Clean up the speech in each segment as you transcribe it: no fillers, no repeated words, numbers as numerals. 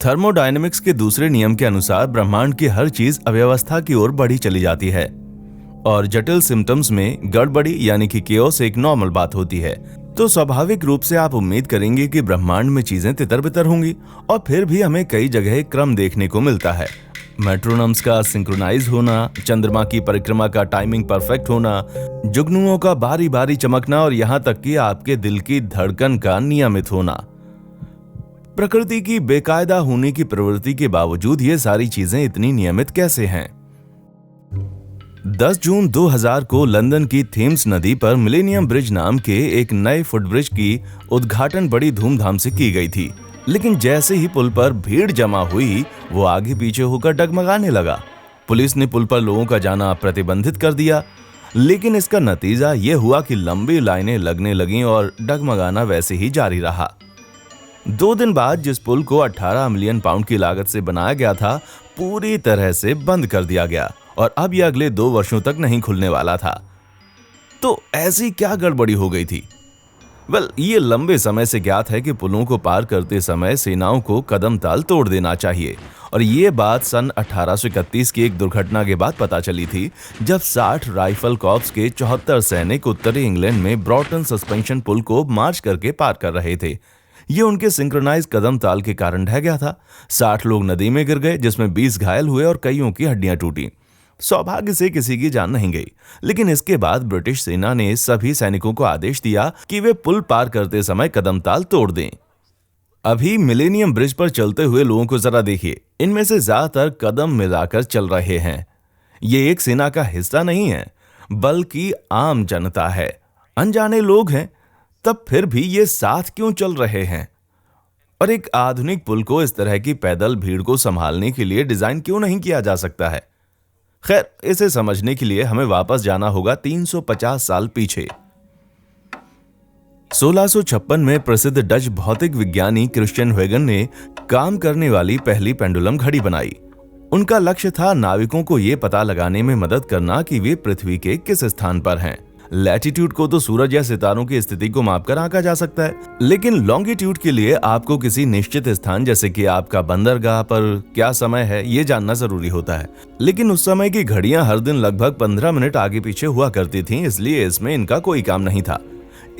Thermodynamics के दूसरे नियम के अनुसार ब्रह्मांड की हर चीज अव्यवस्था की ओर बढ़ी चली जाती है और जटिल सिम्टम्स में गड़बड़ी यानी कि केओस एक नॉर्मल बात होती है। तो स्वाभाविक रूप से आप उम्मीद करेंगे कि ब्रह्मांड में चीजें तितर-बितर होंगी और फिर भी हमें कई जगह क्रम देखने को मिलता है। मेट्रोनम्स का सिंक्रोनाइज होना, चंद्रमा की परिक्रमा का टाइमिंग परफेक्ट होना, जुगनुओं का बारी बारी चमकना और यहाँ तक कि आपके दिल की धड़कन का नियमित होना। प्रकृति की बेकायदा होने की प्रवृत्ति के बावजूद ये सारी चीजें इतनी नियमित कैसे हैं? 10 जून 2000 को लंदन की थेम्स नदी पर मिलेनियम ब्रिज नाम के एक नए फुटब्रिज की उद्घाटन बड़ी धूमधाम से की गई थी, लेकिन जैसे ही पुल पर भीड़ जमा हुई वो आगे पीछे होकर डगमगाने लगा। पुलिस ने पुल पर लोगों का जाना प्रतिबंधित कर दिया, लेकिन इसका नतीजा ये हुआ कि लंबी लाइनें लगने लगीं और डगमगाना वैसे ही जारी रहा। 2 दिन बाद जिस पुल को 18 मिलियन पाउंड की लागत से बनाया गया था, पूरी तरह से बंद कर दिया गया और अब यह अगले 2 वर्षों तक नहीं खुलने वाला था। तो ऐसी क्या गड़बड़ी हो गई थी? ये लंबे समय से ज्ञात है कि पुलों को पार करते समय सेनाओं को कदम ताल तोड़ देना चाहिए और ये बात सन 1831 की एक दुर्घटना के बाद पता चली थी, जब 60 राइफल कॉर्प्स के 74 सैनिक उत्तरी इंग्लैंड में ब्रॉटन सस्पेंशन पुल को मार्च करके पार कर रहे थे। ये उनके सिंक्रोनाइज कदम ताल के कारण ढह गया था। 60 लोग नदी में गिर गए, जिसमें 20 घायल हुए और कईयों की हड्डियां टूटी। सौभाग्य से किसी की जान नहीं गई, लेकिन इसके बाद ब्रिटिश सेना ने सभी सैनिकों को आदेश दिया कि वे पुल पार करते समय कदम ताल तोड़ दें। अभी मिलेनियम ब्रिज पर चलते हुए लोगों को जरा देखिए, इनमें से ज्यादातर कदम मिलाकर चल रहे हैं। ये एक सेना का हिस्सा नहीं है, बल्कि आम जनता है, अनजाने लोग हैं। तब फिर भी ये साथ क्यों चल रहे हैं? और एक आधुनिक पुल को इस तरह की पैदल भीड़ को संभालने के लिए डिजाइन क्यों नहीं किया जा सकता है? खैर, इसे समझने के लिए हमें वापस जाना होगा 350 साल पीछे। 1656 में प्रसिद्ध डच भौतिक विज्ञानी क्रिश्चियन huygens ने काम करने वाली पहली पेंडुलम घड़ी बनाई। उनका लक्ष्य था नाविकों को यह पता लगाने में मदद करना कि वे पृथ्वी के किस स्थान पर हैं। लैटिट्यूड को तो सूरज या सितारों की स्थिति को मापकर आंका जा सकता है, लेकिन लॉन्गिट्यूड के लिए आपको किसी निश्चित स्थान जैसे कि आपका बंदरगाह पर क्या समय है ये जानना जरूरी होता है। लेकिन उस समय की घड़ियां हर दिन लगभग 15 मिनट आगे पीछे हुआ करती थीं, इसलिए इसमें इनका कोई काम नहीं था।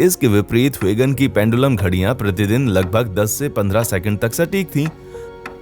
इसके विपरीत huygens की पेंडुलम घड़ियां प्रतिदिन लगभग 10 से 15 सेकंड तक सटीक थीं।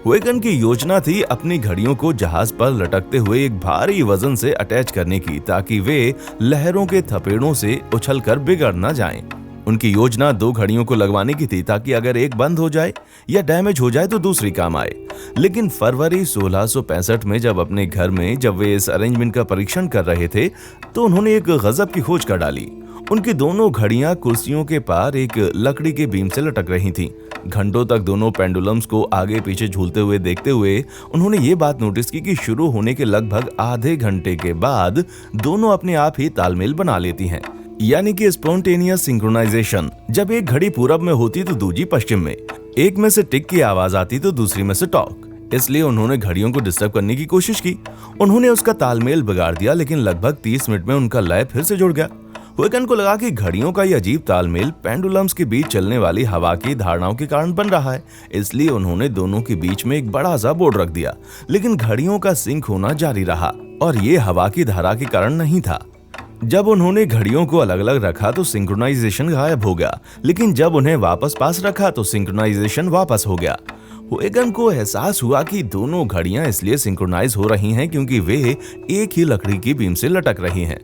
huygens की योजना थी अपनी घड़ियों को जहाज पर लटकते हुए एक भारी वजन से अटैच करने की, ताकि वे लहरों के थपेड़ों से उछलकर बिगड़ न जाएं। उनकी योजना 2 घड़ियों को लगवाने की थी, ताकि अगर एक बंद हो जाए या डैमेज हो जाए तो दूसरी काम आए। लेकिन फरवरी 1665 में जब अपने घर में वे इस अरेंजमेंट का परीक्षण कर रहे थे, तो उन्होंने एक गजब की खोज कर डाली। उनकी दोनों घड़ियां कुर्सियों के पार एक लकड़ी के बीम से लटक रही थीं। घंटों तक दोनों पेंडुलम्स को आगे पीछे झूलते हुए देखते हुए उन्होंने ये बात नोटिस की कि शुरू होने के लगभग आधे घंटे के बाद दोनों अपने आप ही तालमेल बना लेती हैं, यानी कि स्पॉन्टेनियस सिंक्रोनाइजेशन। जब एक घड़ी पूरब में होती तो दूसरी पश्चिम में, एक में से टिक की आवाज आती तो दूसरी में से टॉक। इसलिए उन्होंने घड़ियों को डिस्टर्ब करने की कोशिश की। उन्होंने उसका तालमेल बिगाड़ दिया, लेकिन लगभग 30 मिनट में उनका लय फिर से जुड़ गया। huygens को लगा कि घड़ियों का यह अजीब तालमेल पेंडुलम्स के बीच चलने वाली हवा की धारणाओं के कारण बन रहा है, इसलिए उन्होंने दोनों के बीच में एक बड़ा सा बोर्ड रख दिया। लेकिन घड़ियों का सिंक होना जारी रहा और ये हवा की धारा के कारण नहीं था। जब उन्होंने घड़ियों को अलग अलग रखा तो सिंक्रोनाइजेशन गायब हो गया, लेकिन जब उन्हें वापस पास रखा तो सिंक्रोनाइजेशन वापस हो गया। huygens को एहसास हुआ कि दोनों घड़ियां इसलिए सिंक्रोनाइज हो रही हैं क्योंकि वे एक ही लकड़ी की बीम से लटक रही हैं।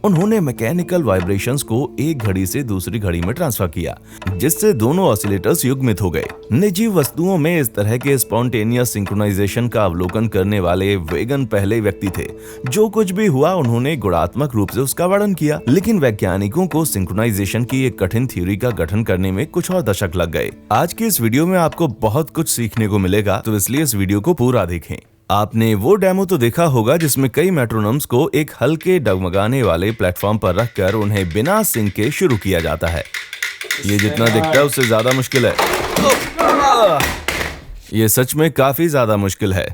उन्होंने मैकेनिकल वाइब्रेशंस को एक घड़ी से दूसरी घड़ी में ट्रांसफर किया, जिससे दोनों ऑसिलेटर्स युग्मित हो गए। निर्जीव वस्तुओं में इस तरह के स्पॉन्टेनियस सिंक्रोनाइजेशन का अवलोकन करने वाले huygens पहले व्यक्ति थे। जो कुछ भी हुआ उन्होंने गुणात्मक रूप से उसका वर्णन किया, लेकिन वैज्ञानिकों को सिंक्रोनाइजेशन की एक कठिन थ्योरी का गठन करने में कुछ और दशक लग गए। आज की इस वीडियो में आपको बहुत कुछ सीखने को मिलेगा, तो इसलिए इस वीडियो को पूरा देखें। आपने वो डेमो तो देखा होगा जिसमें कई मेट्रोनम्स को एक हल्के डगमगाने वाले प्लेटफॉर्म पर रखकर उन्हें बिना सिंक के शुरू किया जाता है। ये जितना दिखता है उससे ज्यादा मुश्किल है। ये सच में काफी ज्यादा मुश्किल है,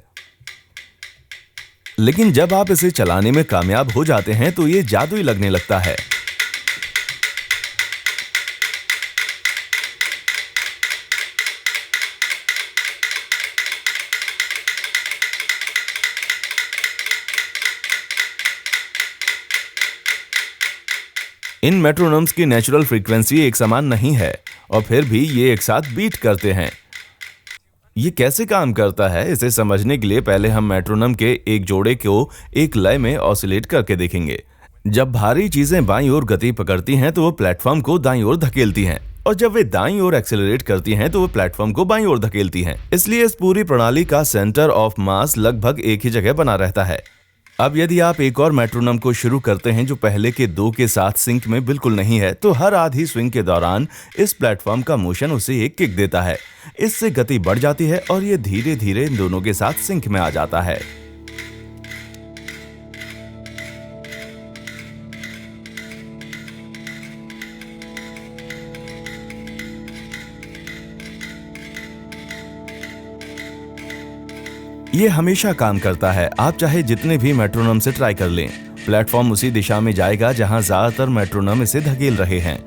लेकिन जब आप इसे चलाने में कामयाब हो जाते हैं तो ये जादुई लगने लगता है। इन मेट्रोनम्स की नेचुरल फ्रीक्वेंसी एक समान नहीं है और फिर भी ये एक साथ बीट करते हैं। ये कैसे काम करता है, इसे समझने के लिए पहले हम मेट्रोनम के एक जोड़े को एक लय में ऑसिलेट करके देखेंगे। जब भारी चीजें बाईं ओर गति पकड़ती हैं तो वो प्लेटफॉर्म को दाईं ओर धकेलती हैं, और जब वे दाईं ओर एक्सेलरेट करती हैं तो वो प्लेटफॉर्म को बाईं ओर धकेलती हैं। इसलिए इस पूरी प्रणाली का सेंटर ऑफ मास लगभग एक ही जगह बना रहता है। अब यदि आप एक और मेट्रोनम को शुरू करते हैं जो पहले के दो के साथ सिंक में बिल्कुल नहीं है, तो हर आधी स्विंग के दौरान इस प्लेटफॉर्म का मोशन उसे एक किक देता है। इससे गति बढ़ जाती है और ये धीरे धीरे इन दोनों के साथ सिंक में आ जाता है। ये हमेशा काम करता है, आप चाहे जितने भी मेट्रोनम से ट्राई कर लें, प्लेटफॉर्म उसी दिशा में जाएगा जहां ज्यादातर मेट्रोनम इसे धकेल रहे हैं।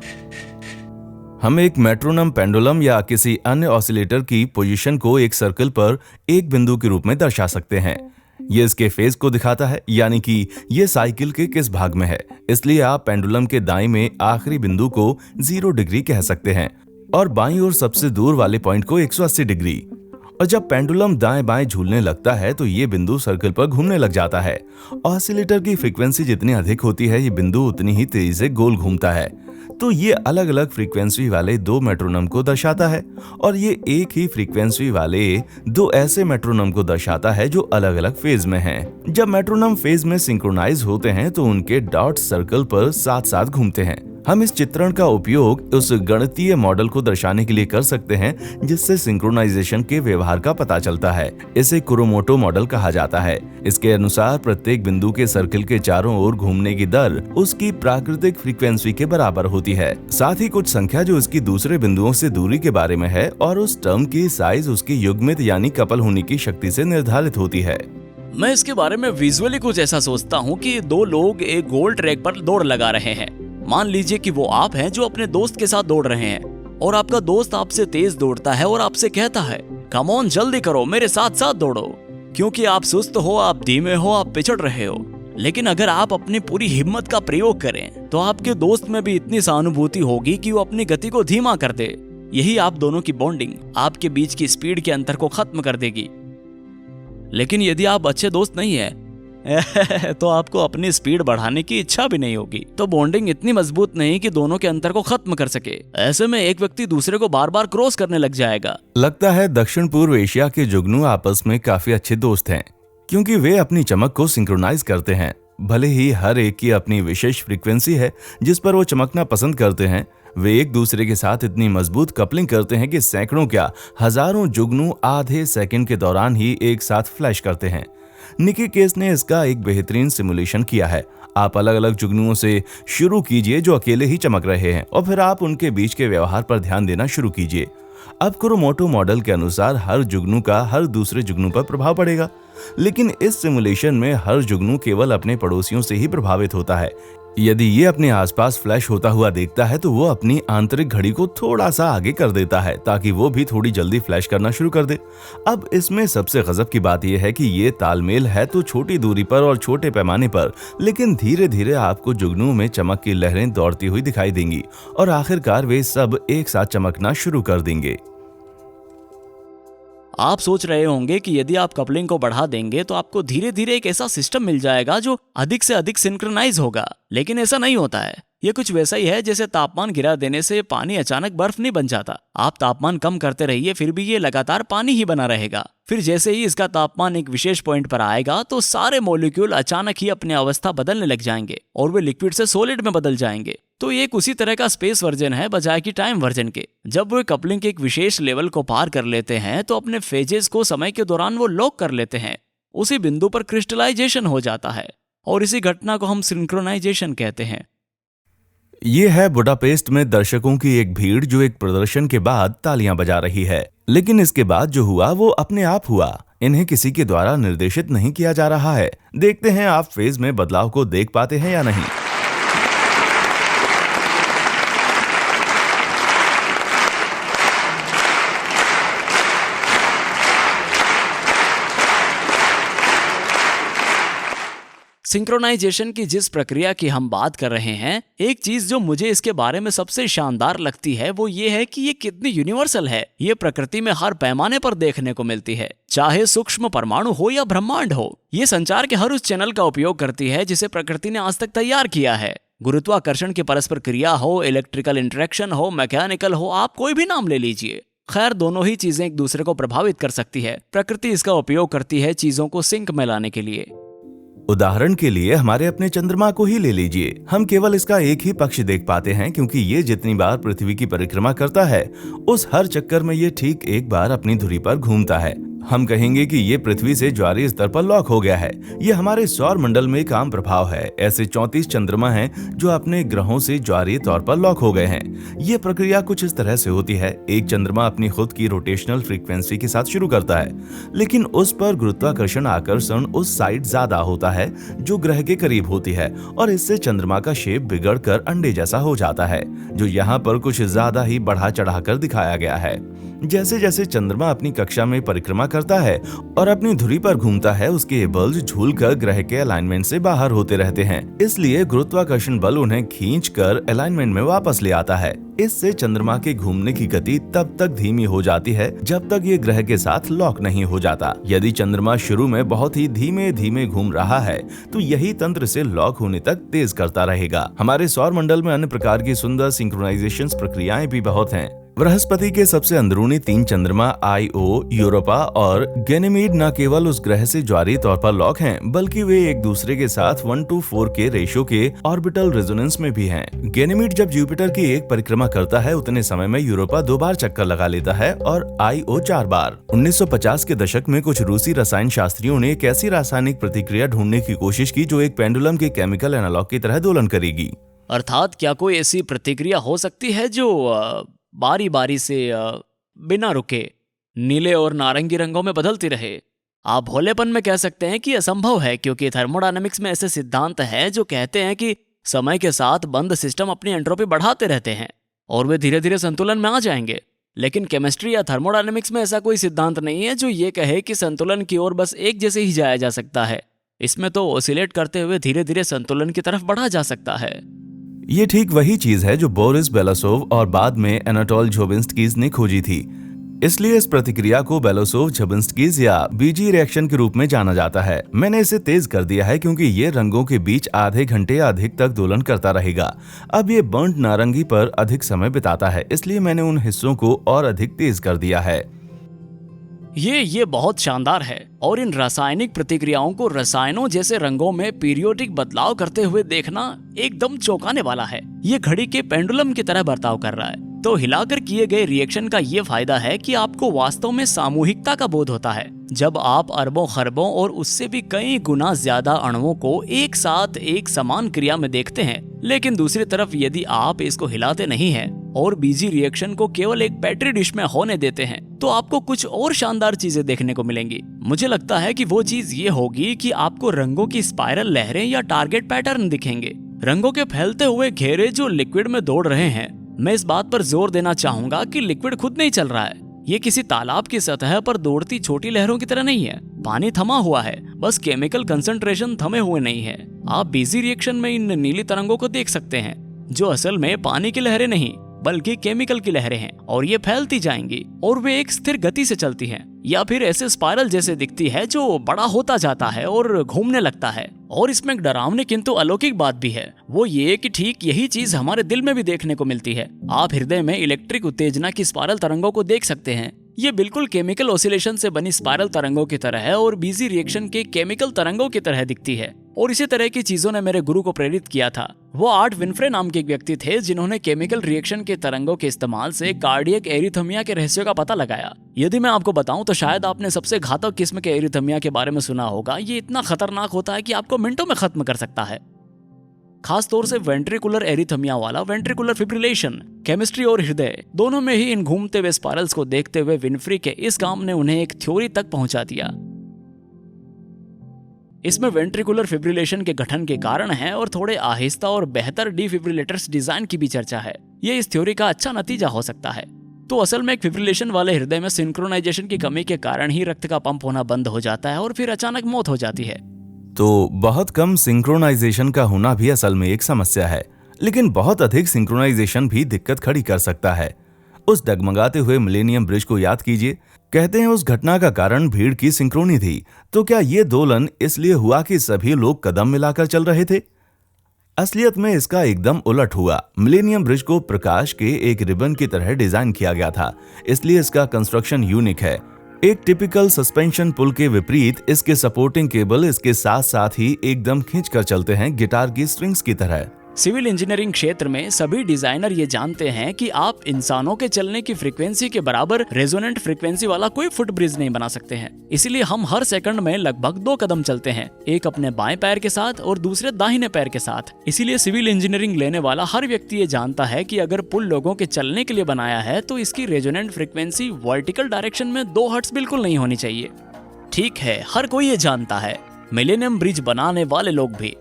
हम एक मेट्रोनम पेंडुलम या किसी अन्य ऑसिलेटर की पोजीशन को एक सर्कल पर एक बिंदु के रूप में दर्शा सकते हैं। ये इसके फेज को दिखाता है, यानी कि ये साइकिल के किस भाग में है। इसलिए आप पेंडुलम के दाईं में आखिरी बिंदु को 0 डिग्री कह सकते हैं और बाईं ओर सबसे दूर वाले पॉइंट को 180 डिग्री। और जब पेंडुलम दाएं बाएं झूलने लगता है तो ये बिंदु सर्कल पर घूमने लग जाता है। ऑसिलेटर की फ्रीक्वेंसी जितनी अधिक होती है, ये बिंदु उतनी ही तेजी से गोल घूमता है। तो ये अलग अलग फ्रीक्वेंसी वाले दो मेट्रोनम को दर्शाता है, और ये एक ही फ्रीक्वेंसी वाले दो ऐसे मेट्रोनम को दर्शाता है जो अलग अलग फेज में हैं। जब मेट्रोनम फेज में सिंक्रोनाइज होते हैं तो उनके डॉट सर्कल पर साथ साथ घूमते हैं। हम इस चित्रण का उपयोग उस गणितीय मॉडल को दर्शाने के लिए कर सकते हैं जिससे सिंक्रोनाइजेशन के व्यवहार का पता चलता है। इसे कुरोमोटो मॉडल कहा जाता है। इसके अनुसार प्रत्येक बिंदु के सर्कल के चारों ओर घूमने की दर उसकी प्राकृतिक फ्रीक्वेंसी के बराबर होती है, साथ ही कुछ संख्या जो उसकी दूसरे बिंदुओं से दूरी के बारे में है, और उस टर्म की साइज उसकी युग्मित यानी कपल होने की शक्ति से निर्धारित होती है। मैं इसके बारे में विजुअली कुछ ऐसा सोचता हूँ कि दो लोग एक गोल ट्रैक पर दौड़ लगा रहे हैं। मान लीजिए कि वो आप हैं जो अपने दोस्त के साथ दौड़ रहे हैं, और आपका दोस्त आपसे तेज दौड़ता है और आपसे कहता है, कम ऑन जल्दी करो, मेरे साथ साथ दौड़ो, क्योंकि आप सुस्त हो, आप धीमे हो, आप पिछड़ रहे हो। लेकिन अगर आप अपनी पूरी हिम्मत का प्रयोग करें तो आपके दोस्त में भी इतनी सहानुभूति होगी कि वो अपनी गति को धीमा कर दे। यही आप दोनों की बॉन्डिंग आपके बीच की स्पीड के अंतर को खत्म कर देगी। लेकिन यदि आप अच्छे दोस्त नहीं है तो आपको अपनी स्पीड बढ़ाने की इच्छा भी नहीं होगी, तो बॉन्डिंग इतनी मजबूत नहीं कि दोनों के अंतर को खत्म कर सके। ऐसे में एक व्यक्ति दूसरे को बार बार क्रॉस करने लग जाएगा। लगता है दक्षिण पूर्व एशिया के जुगनू आपस में काफी अच्छे दोस्त हैं, क्योंकि वे अपनी चमक को सिंक्रोनाइज करते हैं। भले ही हर एक की अपनी विशेष फ्रीक्वेंसी है जिस पर वो चमकना पसंद करते हैं, वे एक दूसरे के साथ इतनी मजबूत कपलिंग करते हैं कि सैकड़ों क्या हजारों जुगनू आधे सेकंड के दौरान ही एक साथ फ्लैश करते हैं। निकी केस ने इसका एक बेहतरीन सिमुलेशन किया है। आप अलग अलग जुगनुओं से शुरू कीजिए जो अकेले ही चमक रहे हैं, और फिर आप उनके बीच के व्यवहार पर ध्यान देना शुरू कीजिए। अब कुरोमोटो मॉडल के अनुसार हर जुगनू का हर दूसरे जुगनू पर प्रभाव पड़ेगा, लेकिन इस सिमुलेशन में हर जुगनू केवल अपने पड़ोसियों से ही प्रभावित होता है। यदि ये अपने आसपास फ्लैश होता हुआ देखता है तो वो अपनी आंतरिक घड़ी को थोड़ा सा आगे कर देता है ताकि वो भी थोड़ी जल्दी फ्लैश करना शुरू कर दे। अब इसमें सबसे गजब की बात यह है कि ये तालमेल है तो छोटी दूरी पर और छोटे पैमाने पर, लेकिन धीरे धीरे आपको जुगनू में चमक की लहरें दौड़ती हुई दिखाई देंगी और आखिरकार वे सब एक साथ चमकना शुरू कर देंगे। आप सोच रहे होंगे कि यदि आप कपलिंग को बढ़ा देंगे तो आपको धीरे धीरे एक ऐसा सिस्टम मिल जाएगा जो अधिक से अधिक सिंक्रोनाइज होगा, लेकिन ऐसा नहीं होता है। ये कुछ वैसा ही है जैसे तापमान गिरा देने से पानी अचानक बर्फ नहीं बन जाता। आप तापमान कम करते रहिए फिर भी ये लगातार पानी ही बना रहेगा। फिर जैसे ही इसका तापमान एक विशेष पॉइंट पर आएगा तो सारे मॉलिक्यूल अचानक ही अपनी अवस्था बदलने लग जाएंगे और वे लिक्विड से सॉलिड में बदल जाएंगे। तो ये एक उसी तरह का स्पेस वर्जन है बजाय कि टाइम वर्जन के। जब वे कपलिंग के एक विशेष लेवल को पार कर लेते हैं तो अपने फेजेस को समय के दौरान वो लॉक कर लेते हैं। उसी बिंदु पर क्रिस्टलाइजेशन हो जाता है और इसी घटना को हम सिंक्रोनाइजेशन कहते हैं। ये है बुडापेस्ट में दर्शकों की एक भीड़ जो एक प्रदर्शन के बाद तालियां बजा रही है, लेकिन इसके बाद जो हुआ वो अपने आप हुआ। इन्हें किसी के द्वारा निर्देशित नहीं किया जा रहा है। देखते हैं आप फेज में बदलाव को देख पाते हैं या नहीं। सिंक्रोनाइजेशन की जिस प्रक्रिया की हम बात कर रहे हैं, एक चीज जो मुझे इसके बारे में सबसे शानदार लगती है वो ये है कि ये कितनी यूनिवर्सल है। ये प्रकृति में हर पैमाने पर देखने को मिलती है, चाहे सूक्ष्म परमाणु हो या ब्रह्मांड हो। ये संचार के हर उस चैनल का उपयोग करती है जिसे प्रकृति ने आज तक तैयार किया है। गुरुत्वाकर्षण की परस्पर क्रिया हो, इलेक्ट्रिकल इंटरेक्शन हो, मैकेनिकल हो, आप कोई भी नाम ले लीजिए। खैर, दोनों ही चीजें एक दूसरे को प्रभावित कर सकती है। प्रकृति इसका उपयोग करती है चीजों को सिंक में लाने के लिए। उदाहरण के लिए हमारे अपने चंद्रमा को ही ले लीजिए। हम केवल इसका एक ही पक्ष देख पाते हैं क्योंकि ये जितनी बार पृथ्वी की परिक्रमा करता है उस हर चक्कर में ये ठीक एक बार अपनी धुरी पर घूमता है। हम कहेंगे कि ये पृथ्वी से ज्वारीय स्तर पर लॉक हो गया है। ये हमारे सौर मंडल में एक आम प्रभाव है। ऐसे 34 चंद्रमा हैं जो अपने ग्रहों से ज्वारीय तौर पर लॉक हो गए हैं। ये प्रक्रिया कुछ इस तरह से होती है। एक चंद्रमा अपनी खुद की रोटेशनल फ्रीक्वेंसी के साथ शुरू करता है, लेकिन उस पर गुरुत्वाकर्षण आकर्षण उस साइड ज्यादा होता है जो ग्रह के करीब होती है, और इससे चंद्रमा का शेप बिगड़कर अंडे जैसा हो जाता है, जो यहाँ पर कुछ ज्यादा ही बढ़ा चढ़ाकर दिखाया गया है। जैसे जैसे चंद्रमा अपनी कक्षा में परिक्रमा करता है और अपनी धुरी पर घूमता है, उसके बल्ब झूलकर ग्रह के अलाइनमेंट से बाहर होते रहते हैं। इसलिए गुरुत्वाकर्षण बल उन्हें खींचकर अलाइनमेंट में वापस ले आता है। इससे चंद्रमा के घूमने की गति तब तक धीमी हो जाती है जब तक ये ग्रह के साथ लॉक नहीं हो जाता। यदि चंद्रमा शुरू में बहुत ही धीमे धीमे घूम रहा है तो यही तंत्र से लॉक होने तक तेज करता रहेगा। हमारे सौर मंडल में अन्य प्रकार की सुंदर सिंक्रोनाइजेशन प्रक्रियाएं भी बहुत हैं। बृहस्पति के सबसे अंदरूनी 3 चंद्रमा आईओ, यूरोपा और गैनीमेड न केवल उस ग्रह से ज्वारीय तौर पर लॉक हैं, बल्कि वे एक दूसरे के साथ 1:4 के रेशो के ऑर्बिटल रेजोनेंस में भी हैं। गैनीमेड जब जुपिटर की एक परिक्रमा करता है उतने समय में यूरोपा 2 बार चक्कर लगा लेता है और आईओ 4 बार। 1950 के दशक में कुछ रूसी रसायन शास्त्रियों ने एक ऐसी रासायनिक प्रतिक्रिया ढूंढने की कोशिश की जो एक पेंडुलम के केमिकल एनालॉग की तरह दोलन करेगी। अर्थात क्या कोई ऐसी प्रतिक्रिया हो सकती है जो बारी बारी से बिना रुके नीले और नारंगी रंगों में बदलती रहे? आप भोलेपन में कह सकते हैं कि असंभव है, क्योंकि थर्मोडायनामिक्स में ऐसे सिद्धांत हैं जो कहते हैं कि समय के साथ बंद सिस्टम अपनी एंट्रोपी बढ़ाते रहते हैं और वे धीरे धीरे संतुलन में आ जाएंगे। लेकिन केमिस्ट्री या थर्मोडायनामिक्स में ऐसा कोई सिद्धांत नहीं है जो ये कहे कि संतुलन की ओर बस एक जैसे ही जाया जा सकता है। इसमें तो ऑसिलेट करते हुए धीरे धीरे संतुलन की तरफ बढ़ा जा सकता है। ये ठीक वही चीज है जो बोरिस बेलोसोव और बाद में एनाटोल झोबिन्स्कीज ने खोजी थी। इसलिए इस प्रतिक्रिया को बेलोसोव-झोबिन्स्कीज या बीजी रिएक्शन के रूप में जाना जाता है। मैंने इसे तेज कर दिया है क्योंकि ये रंगों के बीच आधे घंटे या अधिक तक दोलन करता रहेगा। अब ये बर्न्ड नारंगी पर अधिक समय बिताता है, इसलिए मैंने उन हिस्सों को और अधिक तेज कर दिया है। ये बहुत शानदार है, और इन रासायनिक प्रतिक्रियाओं को रसायनों जैसे रंगों में पीरियोडिक बदलाव करते हुए देखना एकदम चौंकाने वाला है। ये घड़ी के पेंडुलम की तरह बर्ताव कर रहा है। तो हिलाकर किए गए रिएक्शन का ये फायदा है कि आपको वास्तव में सामूहिकता का बोध होता है। जब आप अरबों खरबों और उससे भी कई गुना ज्यादा अणुओं को एक साथ एक समान क्रिया में देखते हैं, लेकिन दूसरी तरफ यदि आप इसको हिलाते नहीं हैं और बीजी रिएक्शन को केवल एक पेट्री डिश में होने देते हैं, तो आपको कुछ और शानदार चीजें देखने को मिलेंगी। मुझे लगता है कि वो चीज ये होगी कि आपको रंगों की स्पाइरल लहरें या टारगेट पैटर्न दिखेंगे। रंगों के फैलते हुए घेरे जो लिक्विड में दौड़ रहे हैं। मैं इस बात पर जोर देना चाहूंगा कि लिक्विड खुद नहीं चल रहा है। ये किसी तालाब की सतह पर दौड़ती छोटी लहरों की तरह नहीं है। पानी थमा हुआ है, बस केमिकल कंसंट्रेशन थमे हुए नहीं है। आप बीजी रिएक्शन में इन नीली तरंगों को देख सकते हैं, जो असल में पानी की लहरें नहीं बल्कि केमिकल की लहरें हैं, और ये फैलती जाएंगी और वे एक स्थिर गति से चलती हैं, या फिर ऐसे स्पाइरल जैसे दिखती है जो बड़ा होता जाता है और घूमने लगता है। और इसमें एक डरावनी किंतु अलौकिक बात भी है, वो ये कि ठीक यही चीज हमारे दिल में भी देखने को मिलती है। आप हृदय में इलेक्ट्रिक उत्तेजना की स्पाइरल तरंगों को देख सकते हैं। ये बिल्कुल केमिकल ऑसिलेशन से बनी स्पाइरल तरंगों की तरह है और बीजी रिएक्शन के केमिकल तरंगों की तरह दिखती है। और इसी तरह की चीजों ने मेरे गुरु को प्रेरित किया था। वो आर्ट विनफ्रे नाम के एक व्यक्ति थे जिन्होंने केमिकल रिएक्शन के तरंगों के इस्तेमाल से कार्डियक एरिथमिया के रहस्यों का पता लगाया। यदि मैं आपको बताऊं तो शायद आपने सबसे घातक किस्म के एरिथमिया के बारे में सुना होगा। ये इतना खतरनाक होता है कि आपको मिनटों में खत्म कर सकता है, खास तौर से वेंट्रिकुलर एरिथमिया वाला वेंट्रिकुलर फिब्रिलेशन। केमिस्ट्री और हृदय दोनों में ही इन घूमते हुए स्पाइरल्स को देखते हुए विनफ्री के इस काम ने उन्हें एक थ्योरी तक पहुंचा दिया। इसमें वेंट्रिकुलर फिब्रिलेशन के गठन के कारण है और थोड़े आहिस्ता और बेहतर डिफिब्रिलेटर्स डिजाइन की भी चर्चा है। ये इस थ्योरी का अच्छा नतीजा हो सकता है। तो असल में एक फिब्रिलेशन वाले हृदय में सिंक्रोनाइजेशन की कमी के कारण ही रक्त का पंप होना बंद हो जाता है और फिर अचानक मौत हो जाती है। तो बहुत कम सिंक्रोनाइजेशन का होना भी असल में एक समस्या है, लेकिन बहुत अधिक सिंक्रोनाइजेशन भी दिक्कत खड़ी कर सकता है। उस डगमगाते हुए मिलेनियम ब्रिज को याद कीजिए। कहते हैं उस घटना का कारण भीड़ की सिंक्रोनी थी। तो क्या ये दोलन इसलिए हुआ कि सभी लोग कदम मिलाकर चल रहे थे? असलियत में इसका एकदम उलट हुआ। मिलेनियम ब्रिज को प्रकाश के एक रिबन की तरह डिजाइन किया गया था, इसलिए इसका कंस्ट्रक्शन यूनिक है। एक टिपिकल सस्पेंशन पुल के विपरीत इसके सपोर्टिंग केबल इसके साथ साथ ही एकदम खींचकर चलते हैं, गिटार की स्ट्रिंग्स की तरह। सिविल इंजीनियरिंग क्षेत्र में सभी डिजाइनर ये जानते हैं कि आप इंसानों के चलने की फ्रीक्वेंसी के बराबर रेजोनेंट फ्रीक्वेंसी वाला कोई फुट ब्रिज नहीं बना सकते हैं। इसीलिए हम हर सेकंड में लगभग 2 कदम चलते हैं, एक अपने बाएं पैर के साथ और दूसरे दाहिने पैर के साथ। इसीलिए सिविल इंजीनियरिंग लेने वाला हर व्यक्ति ये जानता है कि अगर पुल लोगों के चलने के लिए बनाया है तो इसकी रेजोनेंट फ्रीक्वेंसी वर्टिकल डायरेक्शन में 2 हर्ट्ज बिल्कुल नहीं होनी चाहिए। ठीक है, हर कोई ये जानता है, मिलेनियम ब्रिज बनाने वाले लोग भी।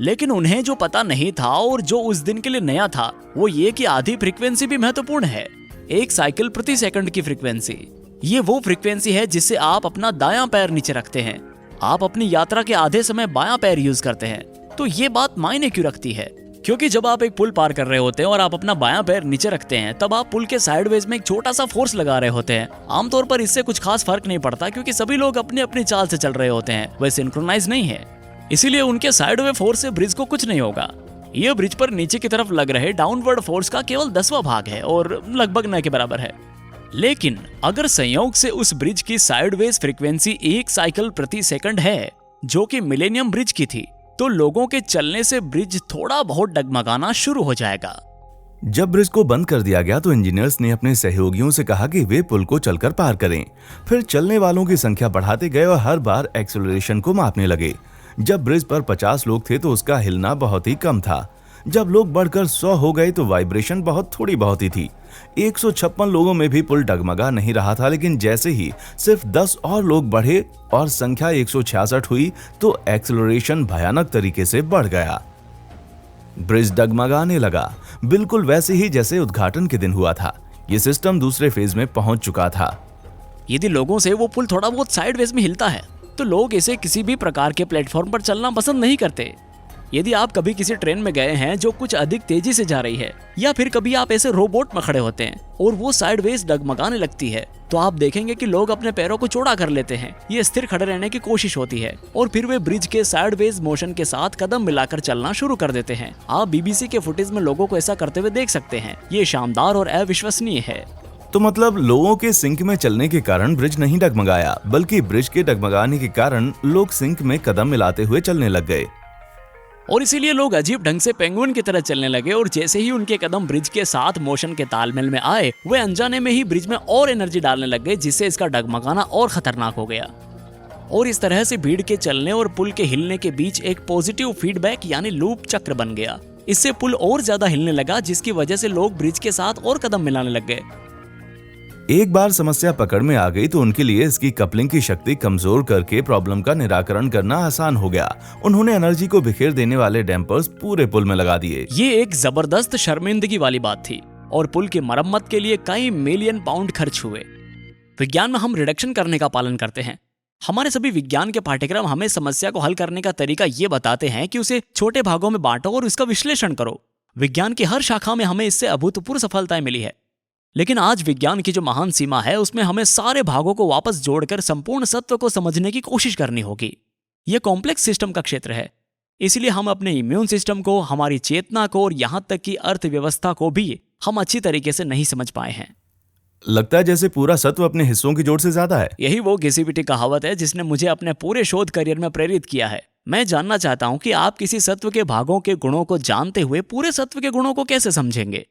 लेकिन उन्हें जो पता नहीं था और जो उस दिन के लिए नया था वो ये कि आधी फ्रीक्वेंसी भी महत्वपूर्ण है। 1 साइकिल प्रति सेकंड की फ्रीक्वेंसी, ये वो फ्रीक्वेंसी है जिससे आप अपना दायां पैर नीचे रखते हैं। आप अपनी यात्रा के आधे समय बायां पैर यूज करते हैं। तो ये बात मायने क्यों रखती है? क्योंकि जब आप एक पुल पार कर रहे होते हैं और आप अपना बायां पैर नीचे रखते हैं, तब आप पुल के साइडवेज में एक छोटा सा फोर्स लगा रहे होते हैं। आमतौर पर इससे कुछ खास फर्क नहीं पड़ता क्योंकि सभी लोग अपनी अपनी चाल से चल रहे होते हैं, वह सिंक्रोनाइज नहीं है। इसीलिए उनके साइड वे फोर्स से ब्रिज को कुछ नहीं होगा। यह ब्रिज पर नीचे की तरफ लग रहे डाउनवर्ड फोर्स का केवल 10वां भाग है और लगभग न के बराबर है। लेकिन अगर संयोग से उस ब्रिज की साइडवेज फ्रीक्वेंसी 1 साइकिल प्रति सेकंड है, जो कि मिलेनियम ब्रिज की थी, तो लोगों के चलने से ब्रिज थोड़ा बहुत डगमगाना शुरू हो जाएगा। जब ब्रिज को बंद कर दिया गया तो इंजीनियर्स ने अपने सहयोगियों से कहा कि वे पुल को चलकर पार करें। फिर चलने वालों की संख्या बढ़ाते गए और हर बार एक्सेलरेशन को मापने लगे। जब ब्रिज पर 50 लोग थे तो उसका हिलना बहुत ही कम था। जब लोग बढ़कर 100 हो गए तो वाइब्रेशन बहुत थोड़ी बहुत ही थी। 156 लोगों में भी पुल डगमगा नहीं रहा था, लेकिन जैसे ही सिर्फ 10 और लोग बढ़े और संख्या 166 हुई तो एक्सेलरेशन भयानक तरीके से बढ़ गया। ब्रिज डगमगाने लगा, बिल्कुल वैसे ही जैसे उद्घाटन के दिन हुआ था। ये सिस्टम दूसरे फेज में पहुंच चुका था। यदि लोगों से वो पुल थोड़ा बहुत साइडवेज में हिलता है तो लोग इसे किसी भी प्रकार के प्लेटफॉर्म पर चलना पसंद नहीं करते। यदि आप कभी किसी ट्रेन में गए हैं जो कुछ अधिक तेजी से जा रही है, या फिर कभी आप ऐसे रोबोट में खड़े होते हैं और वो साइडवेज डगमगाने लगती है, तो आप देखेंगे कि लोग अपने पैरों को चौड़ा कर लेते हैं। ये स्थिर खड़े रहने की कोशिश होती है और फिर वे ब्रिज के साइडवेज मोशन के साथ कदम मिलाकर चलना शुरू कर देते हैं। आप बीबीसी के फुटेज में लोगों को ऐसा करते हुए देख सकते हैं। ये शानदार और अविश्वसनीय है। तो मतलब लोगों के सिंक में चलने के कारण ब्रिज नहीं डगमगाया, बल्कि ब्रिज के डगमगाने के कारण लोग सिंक में कदम मिलाते हुए चलने लग गए। और इसीलिए लोग अजीब ढंग से पेंगुइन की तरह चलने लगे और जैसे ही उनके कदम ब्रिज के साथ मोशन के तालमेल में आए, वे अनजाने में ही ब्रिज में और एनर्जी डालने लग गए, जिससे इसका डगमगाना और खतरनाक हो गया। और इस तरह से भीड़ के चलने और पुल के हिलने के बीच एक पॉजिटिव फीडबैक यानी लूप चक्र बन गया। इससे पुल और ज्यादा हिलने लगा, जिसकी वजह से लोग ब्रिज के साथ और कदम मिलाने लग गए। एक बार समस्या पकड़ में आ गई तो उनके लिए इसकी कपलिंग की शक्ति कमजोर करके प्रॉब्लम का निराकरण करना आसान हो गया। उन्होंने एनर्जी को बिखेर देने वाले डैम्पर्स पूरे पुल में लगा दिए। ये एक जबरदस्त शर्मिंदगी वाली बात थी और पुल की मरम्मत के लिए कई मिलियन पाउंड खर्च हुए। विज्ञान में हम रिडक्शन करने का पालन करते हैं। हमारे सभी विज्ञान के पाठ्यक्रम हमें समस्या को हल करने का तरीका ये बताते हैं कि उसे छोटे भागों में बांटो और उसका विश्लेषण करो। विज्ञान की हर शाखा में हमें इससे अभूतपूर्व सफलताएं मिली है। लेकिन आज विज्ञान की जो महान सीमा है, उसमें हमें सारे भागों को वापस जोड़कर संपूर्ण सत्व को समझने की कोशिश करनी होगी। यह कॉम्प्लेक्स सिस्टम का क्षेत्र है। इसलिए हम अपने इम्यून सिस्टम को, हमारी चेतना को और यहाँ तक कि अर्थव्यवस्था को भी हम अच्छी तरीके से नहीं समझ पाए हैं। लगता है जैसे पूरा सत्व अपने हिस्सों की जोड़ से ज्यादा है। यही वो घिसी-पिटी कहावत है जिसने मुझे अपने पूरे शोध करियर में प्रेरित किया है। मैं जानना चाहता हूं कि आप किसी सत्व के भागों के गुणों को जानते हुए पूरे सत्व के गुणों को कैसे समझेंगे।